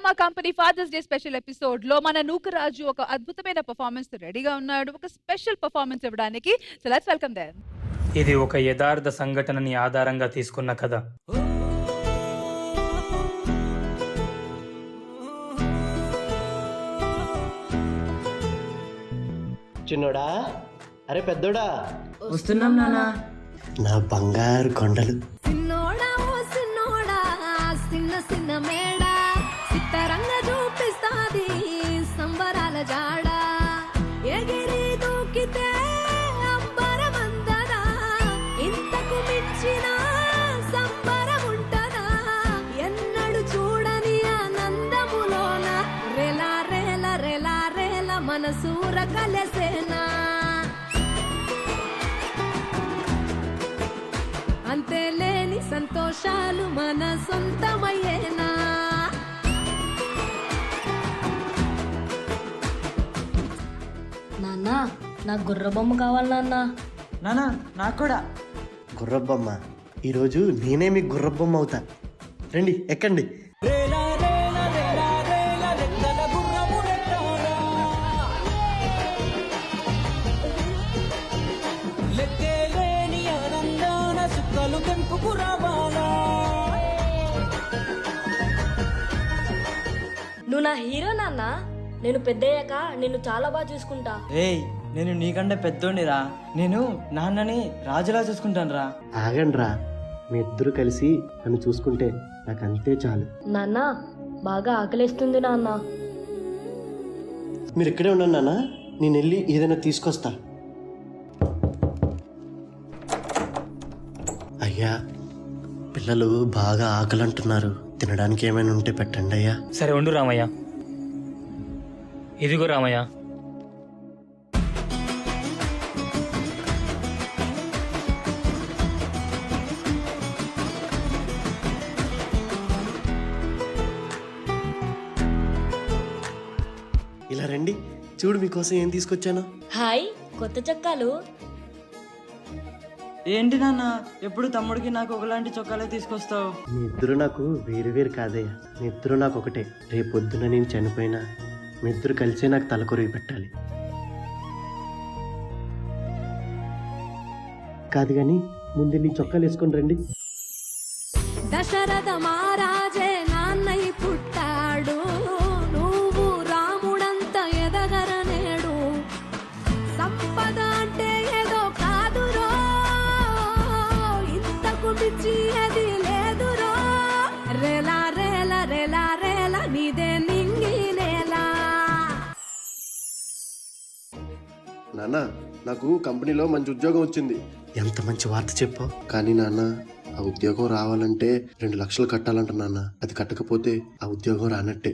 మా company Father's Day special episode లో మన నూకరాజు ఒక అద్భుతమైన పర్ఫార్మెన్స్ తో రెడీగా ఉన్నాడు. ఒక స్పెషల్ పర్ఫార్మెన్స్ ఇవ్వడానికి. So let's welcome them. ఇది ఒక యథార్థ సంఘటనని ఆధారంగా తీసుకున్న కథ. చిన్నోడా, అరే పెద్దోడా, వస్తున్నాం నాన్న. నా బంగారు కొండలు. సిన్నోడా ఓ సిన్నోడా, సిన్న సిన్న మేడ సిత్తరంగ చూపిస్తాది సంబరాల జాడ. ఎగిరి దూకితే అంబరమందదా, ఇంతకు మించిన సంబరం ఉంటదా? ఎన్నడు చూడని ఆనందములోన రెలా రేల రెలా రేల మనసూర కలసేనా. అంతే లేని సంతోషాలు మన సొంతమయ్యేనా. నాన్న నాకు గుర్ర బొమ్మ కావాలి నాన్న. నానా నాకు కూడా. గుర్రబొమ్మ, ఈరోజు నేనే మీ గుర్రబొమ్మ అవుతా. రండి ఎక్కండి. నువ్వు నా హీరో నాన్న. నేను పెద్దయ్యాక నిన్ను చాలా బాగా చూసుకుంటా. ఏయ్, నేను నీకంటే పెద్దోడిరా. నేను నాన్నని రాజులా చూసుకుంటాను రా. ఆగండి రా, మీ ఇద్దరు కలిసి నన్ను చూసుకుంటే నాకు అంతే చాలు. నాన్న బాగా ఆకలిస్తుంది నాన్న. మీరు ఇక్కడే ఉండండి నాన్న, నేను వెళ్ళి ఏదైనా తీసుకొస్తా. అయ్యా, పిల్లలు బాగా ఆకలి అంటున్నారు, తినడానికి ఏమైనా ఉంటే పెట్టండి అయ్యా. సరే ఉండు రామయ్య. ఇదిగో రామయ్య. ఇలా రండి, చూడు మీకోసం ఏం తీసుకొచ్చాను. హాయ్, కొత్త చొక్కాలు. ఏంటి నాన్న, ఎప్పుడు తమ్ముడికి నాకు ఒకలాంటి చొక్కాలే తీసుకొస్తావు? మీ ఇద్దరు నాకు వేరు వేరు కాదయ్యా, మీ ఇద్దరు నాకు ఒకటే. రేపొద్దున నేను చనిపోయినా మీ ఇద్దరు కలిసే నాకు తలకొరివి పెట్టాలి. కాదు కానీ ముందు నీ చొక్కాలు వేసుకొని రండి. దశరథ మహారాజే నాన్నై పుట్టాడు, నువ్వు రాముడంత ఎదగరనేడు. సంపద అంటే ఏదో కాదురో, ఇంతకు మించి అది లేదురో. రేలా రేల రేలా రేల నీదే నింగి నేలా. నాన్న, నాకు కంపెనీలో మంచి ఉద్యోగం వచ్చింది. ఎంత మంచి వార్త చెప్పావు. కానీ నాన్న, ఆ ఉద్యోగం రావాలంటే 2 లక్షలు కట్టాలంట నాన్న. అది కట్టకపోతే ఆ ఉద్యోగం రానట్టే.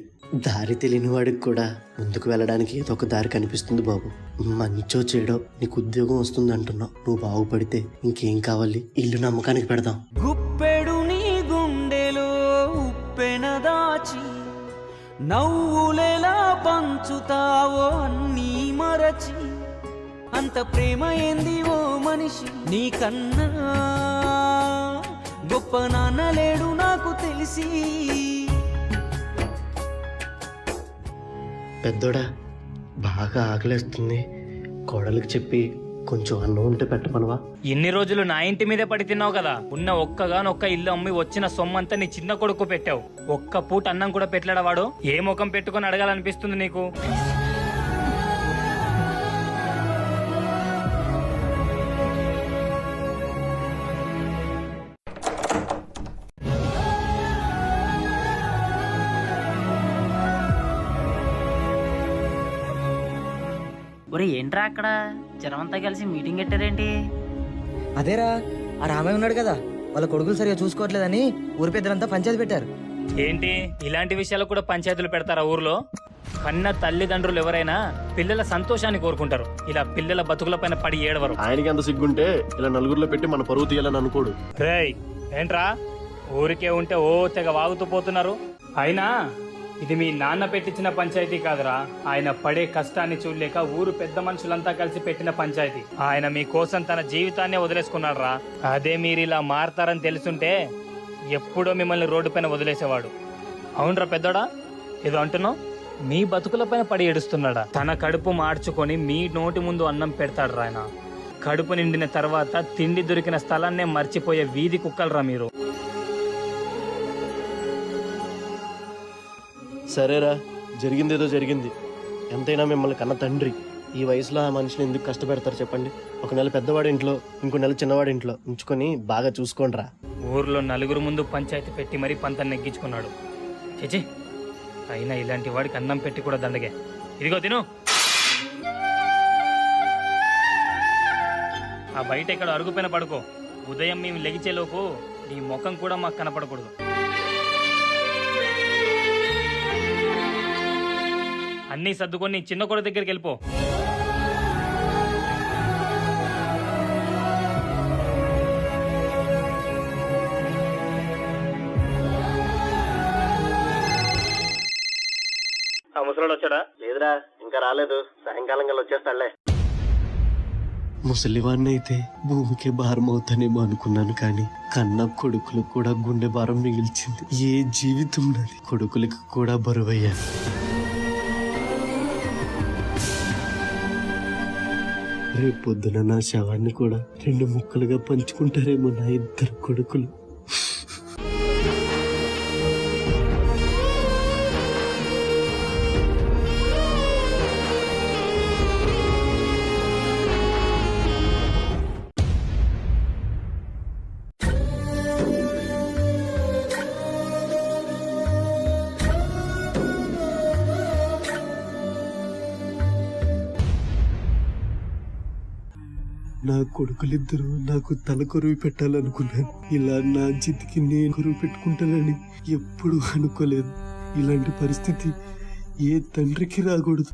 దారి తెలియని వాడికి కూడా ముందుకు వెళ్ళడానికి ఏదో ఒక దారి కనిపిస్తుంది బాబు. మంచో చెడో నీకు ఉద్యోగం వస్తుంది అంటున్నావు. నువ్వు బాగుపడితే ఇంకేం కావాలి? ఇల్లు నమ్మకానికి పెడదాం. గుప్పెడు నీ గుండెలో ఉప్పెన దాచి నవ్వులెలా పంచుతావో అన్నీ మరచి. అంత ప్రేమ ఏంది ఓ మనిషి, నీకన్నా గొప్ప నాన్న లేడు నాకు తెలిసి. పెద్దోడా, బాగా ఆకలేస్తుంది. కోడలికి చెప్పి కొంచెం అన్నం ఉంటే పెట్టమనవా? ఇన్ని రోజులు నా ఇంటి మీదే పడి తిన్నావు కదా. ఉన్న ఒక్కగానొక్క ఇల్లు అమ్మి వచ్చిన సొమ్మంతా నీ చిన్న కొడుకు పెట్టావు. ఒక్క పూట అన్నం కూడా పెట్టలేడా వాడు? ఏ ముఖం పెట్టుకొని అడగాలనిపిస్తుంది నీకు? ఒరే ఏంట్రా అక్కడ జనమంతా కలిసి మీటింగ్ పెట్టారేంటి? అదేరా, ఆ రామయ్య ఉన్నాడు కదా, వాళ్ళ కొడుకులు సరిగా చూసుకోవట్లేదని ఊరి పెద్దలంతా పంచాయతీ పెట్టారు. ఏంటి ఇలాంటి విషయాలు కూడా పంచాయతీలు పెడతారా ఊర్లో? కన్న తల్లిదండ్రులు ఎవరైనా పిల్లల సంతోషాన్ని కోరుకుంటారు. ఇలా పిల్లల బతుకుల పైన పడి ఏడవరు. ఆయనకి అంత సిగ్గుంటే ఇలా నలుగురిలో పెట్టి మన పరువు తీయాలని అనుకోడు. రేయ్, ఏంట్రా ఊరికే ఉంటే ఓ తెగ వాగుతూ పోతున్నారు? అయినా ఇది మీ నాన్న పెట్టించిన పంచాయతీ కాదురా. ఆయన పడే కష్టాన్ని చూడలేక ఊరు పెద్ద మనుషులంతా కలిసి పెట్టిన పంచాయతీ. ఆయన మీకోసం తన జీవితాన్నే వదిలేసుకున్నాడు రా. అదే మీరు ఇలా మారతారని తెలుసుంటే ఎప్పుడో మిమ్మల్ని రోడ్డు పైన వదిలేసేవాడు. అవునరా పెద్దోడా? ఏదో అంటున్నావు? మీ బతుకులపైన పడి ఏడుస్తున్నాడా? తన కడుపు మార్చుకొని మీ నోటి ముందు అన్నం పెడతాడు ఆయన. కడుపు నిండిన తర్వాత తిండి దొరికిన స్థలాన్నే మర్చిపోయే వీధి కుక్కలరా మీరు. సరేరా, జరిగిందేదో జరిగింది. ఎంతైనా మిమ్మల్ని కన్న తండ్రి. ఈ వయసులో ఆ మనిషిని ఎందుకు కష్టపెడతారు చెప్పండి? ఒక నెల పెద్దవాడి ఇంట్లో, ఇంకో నెల చిన్నవాడి ఇంట్లో ఉంచుకొని బాగా చూసుకోండిరా. ఊర్లో నలుగురు ముందు పంచాయతీ పెట్టి మరీ పంతం నెగ్గించుకున్నాడు. చేచి అయినా ఇలాంటి వాడికి అన్నం పెట్టి కూడా దండగే. ఇదిగో తిను. ఆ బయట ఇక్కడ అరుగుపైన పడుకో. ఉదయం మేము లెగిచేలోపు నీ ముఖం కూడా మాకు కనపడకూడదు. అన్నీ సర్దుకొని చిన్న కొడ దగ్గరికి వెళ్ళిపో. ఆ ముసలోడు వచ్చాడా? లేదురా, ఇంకా రాలేదు. సాయంకాలం కల్లా వచ్చేస్తాడులే. ముసలివాణ్ణి అయితే భూమికే భారం అవుతానేమో అనుకున్నాను, కానీ కన్న కొడుకులకు కూడా గుండె భారం మిగిల్చింది. ఏ జీవితం నాది, కొడుకులకు కూడా బరువయ్యాను. రేపు పొద్దున నా శవాన్ని కూడా 2 ముక్కలుగా పంచుకుంటారేమో నా 2 కొడుకులు. నా కొడుకులిద్దరూ నాకు తల కొరువు పెట్టాలనుకున్నాను. ఇలా నా జిద్దుకి నేను కొరువు పెట్టుకుంటానని ఎప్పుడూ అనుకోలేదు. ఇలాంటి పరిస్థితి ఏ తండ్రికి రాకూడదు.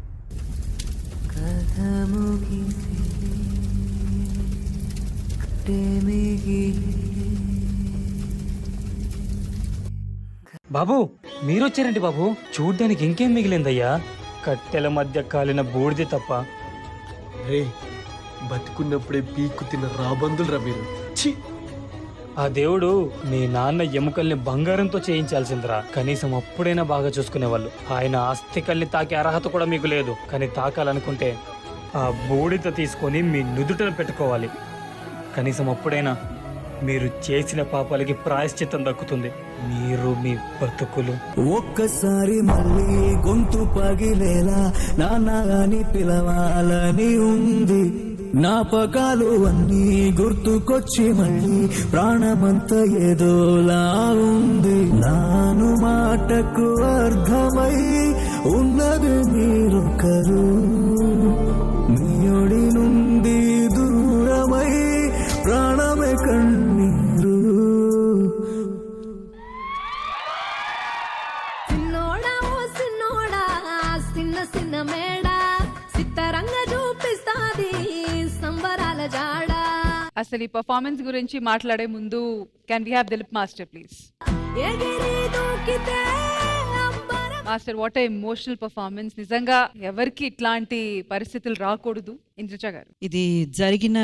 బాబు మీరొచ్చారండి బాబు. చూడ్డానికి ఇంకేం మిగిలిందయ్యా? కట్టెల మధ్య కాలిన బూడిది తప్ప. రే, బతుకున్నప్పుడే పీక్కు తిన్న రాబందులరా మీరు. ఛీ! ఆ దేవుడు మీ నాన్న ఎముకల్ని బంగారంతో చేయించాల్సిందిరా. కనీసం అప్పుడైనా బాగా చూసుకునేవాళ్ళు. ఆయన ఆస్తికల్ని తాకే అర్హత కూడా మీకు లేదు. కానీ తాకాలనుకుంటే ఆ బూడిద తీసుకొని మీ నుదుటను పెట్టుకోవాలి. కనీసం అప్పుడైనా మీరు చేసిన పాపాలకి ప్రాయశ్చిత్తం దక్కుతుంది. మీరు మీ బతుకులు ఒక్కసారి మళ్ళీ గొంతు పగిలేలా నాన్నగాని పిలవాలని ఉంది. జ్ఞాపకాలు అన్నీ గుర్తుకొచ్చి మళ్ళీ ప్రాణమంతా ఏదోలా ఉంది. నాను మాటకు అర్థమై ఉన్నది మీరొకరు. మీడి నుండి దూరమై ప్రాణమే కన్నీరు. సిన్నోడా ఓ సిన్నోడా, సిన్న సిన్న మేడా, సిత్తరంగా చూపిస్తాది సంబరాల జాడా. అసలు ఈ పర్ఫార్మెన్స్ గురించి మాట్లాడే ముందు can we have Dilip master please? ఎగిరి దూకితే అంబరం. Master, what a emotional performance. నిజంగా ఎవరికి ఇట్లాంటి పరిస్థితులు రాకూడదు. ఇంద్రజ గారు, ఇది జరిగిన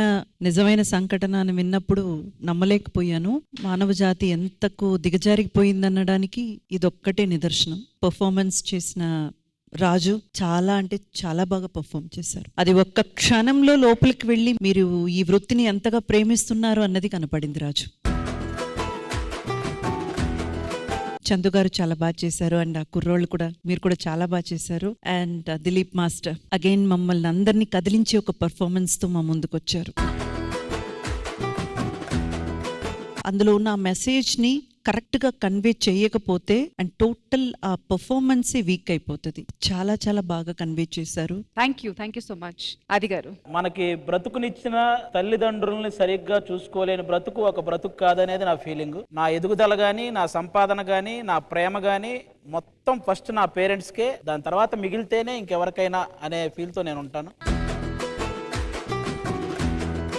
నిజమైన సంఘటన అని విన్నప్పుడు నమ్మలేకపోయాను. మానవ జాతి ఎంతకు దిగజారిపోయిందనడానికి ఇదొక్కటే నిదర్శనం. పర్ఫార్మెన్స్ చేసిన రాజు చాలా అంటే చాలా బాగా పర్ఫార్మ్ చేశారు. అది ఒక్క క్షణంలో లోపలికి వెళ్ళి మీరు ఈ వృత్తిని ఎంతగా ప్రేమిస్తున్నారు అన్నది కనపడింది రాజు. చందు గారు చాలా బాగా చేశారు. అండ్ ఆ కుర్రోళ్ళు కూడా, మీరు కూడా చాలా బాగా చేశారు. అండ్ దిలీప్ మాస్టర్ అగైన్ మమ్మల్ని అందరినీ కదిలించే ఒక పర్ఫార్మెన్స్ తో మా ముందుకు వచ్చారు. అందులో ఉన్న ఆ మెసేజ్ ని కరెక్ట్ గా కన్వే చేయకపోతే అండ్ టోటల్ ఆ పర్ఫార్మెన్స్ వీక్ అయిపోతుంది. చాలా చాలా బాగా కన్వే చేశారు. Thank you so much. ఆది గారు, మనకి బ్రతుకునిచ్చిన తల్లిదండ్రుల్ని సరిగ్గా చూసుకోలేని బ్రతుకు ఒక బ్రతుకు కాదనేది నా ఫీలింగ్. నా ఎదుగుదల గానీ, నా సంపాదన గానీ, నా ప్రేమ గానీ మొత్తం ఫస్ట్ నా పేరెంట్స్కే, దాని తర్వాత మిగిలితేనే ఇంకెవరికైనా అనే ఫీల్తో నేను ఉంటాను.